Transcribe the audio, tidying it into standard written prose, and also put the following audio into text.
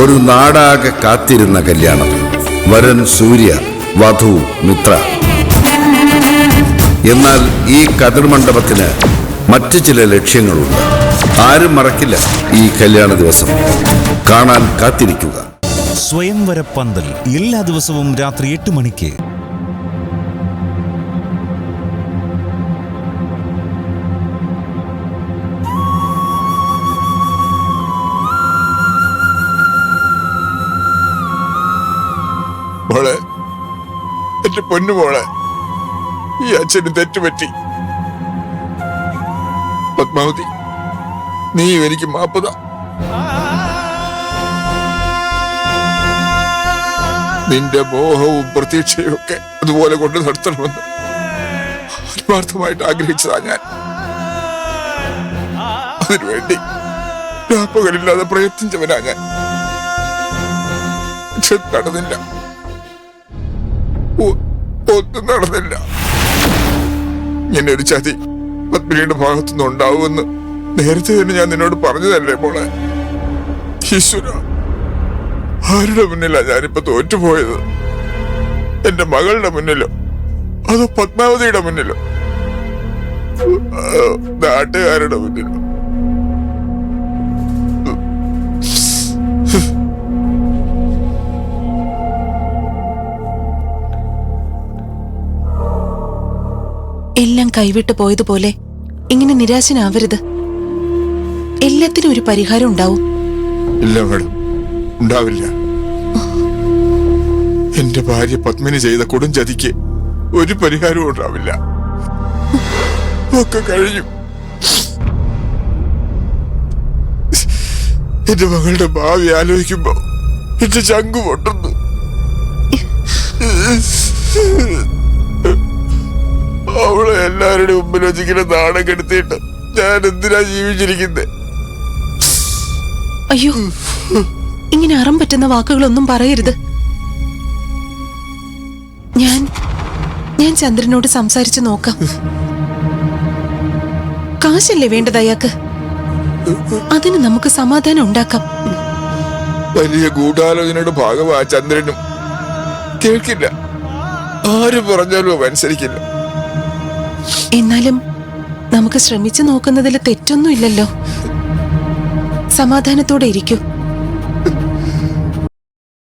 ഒരു നാടാകെ കാത്തിരുന്ന കല്യാണം. വരൻ സൂര്യ, വധു മിത്ര. എന്നാൽ ഈ കതിർമണ്ഡപത്തിന് മറ്റു ചില ലക്ഷ്യങ്ങളുണ്ട്. ആരും മറക്കില്ല ഈ കല്യാണ ദിവസം. കാണാൻ കാത്തിരിക്കുക. സ്വയംവര പന്തൽ എല്ലാ ദിവസവും രാത്രി 8 മണിക്ക്. മോളെ, എന്റെ പൊന്നു മോളെ, ഈ അച്ഛന് തെറ്റുപറ്റി. പത്മാവതി, നീ എനിക്ക് മാപ്പത. നിന്റെ മോഹവും പ്രതീക്ഷയും ഒക്കെ അതുപോലെ കൊണ്ട് നടത്തണമെന്ന് ആത്മാർത്ഥമായിട്ട് ആഗ്രഹിച്ചതാ ഞാൻ. അതിനുവേണ്ടി രാപ്പകലില്ലാതെ പ്രയത്നിച്ചവനാ ഞാൻ. പക്ഷെ നടന്നില്ല, ഒന്നും നടന്നില്ല. ഇങ്ങനെ ഒരു ചതി പത്മിനിയുടെ ഭാഗത്തുനിന്ന് ഉണ്ടാവുമെന്ന് നേരത്തെ തന്നെ ഞാൻ നിന്നോട് പറഞ്ഞതല്ലേ മോളെ? ഈശ്വര, ആരുടെ മുന്നിലാ ഞാനിപ്പോ തോറ്റുപോയത്? എന്റെ മകളുടെ മുന്നിലോ അതോ പത്മാവതിയുടെ മുന്നിലോ നാട്ടുകാരുടെ മുന്നിലോ? എല്ലാം കൈവിട്ടു പോയതുപോലെ ഇങ്ങനെ നിരാശനാവരുത്. എല്ലാത്തിനും ഒരു പരിഹാരം ഉണ്ടാവും. ഇല്ല മാഡം, ഉണ്ടാവില്ല. എന്റെ ഭാര്യ പത്മിനി ചെയ്ത കൊടും ചതിക്ക് ഒരു പരിഹാരവും ഉണ്ടാവില്ല. ഒക്കെ കഴിഞ്ഞു. എന്റെ മകളുടെ ഭാവി ആലോചിക്കുമ്പോ എന്റെ ചങ്കു പൊട്ടുന്നു. അവളെ എല്ലാവരുടെയും മുമ്പിൽ വെച്ചിങ്ങനെ നാണം കെടുത്തിട്ട് ഞാൻ എന്തിനാ ജീവിച്ചിരിക്കുന്നത്? അയ്യോ, ഇങ്ങനെ അറം പറ്റുന്ന വാക്കുകളൊന്നും പറയരുത്. ഞാൻ ചന്ദ്രനോട് സംസാരിച്ചു നോക്കാം. കാശല്ലേ വേണ്ടത് അയാൾക്ക്? അതിന് നമുക്ക് സമാധാനം ഉണ്ടാക്കാം. വലിയ ഗൂഢാലോചനയുടെ ഭാഗമാ ചന്ദ്രനും. കേൾക്കില്ല, ആര് പറഞ്ഞാലും അനുസരിക്കില്ല. എന്നാലും നമുക്ക് ശ്രമിച്ചു നോക്കുന്നതിൽ തെറ്റൊന്നുമില്ലല്ലോ. സമാധാനത്തോടെ ഇരിക്കൂ.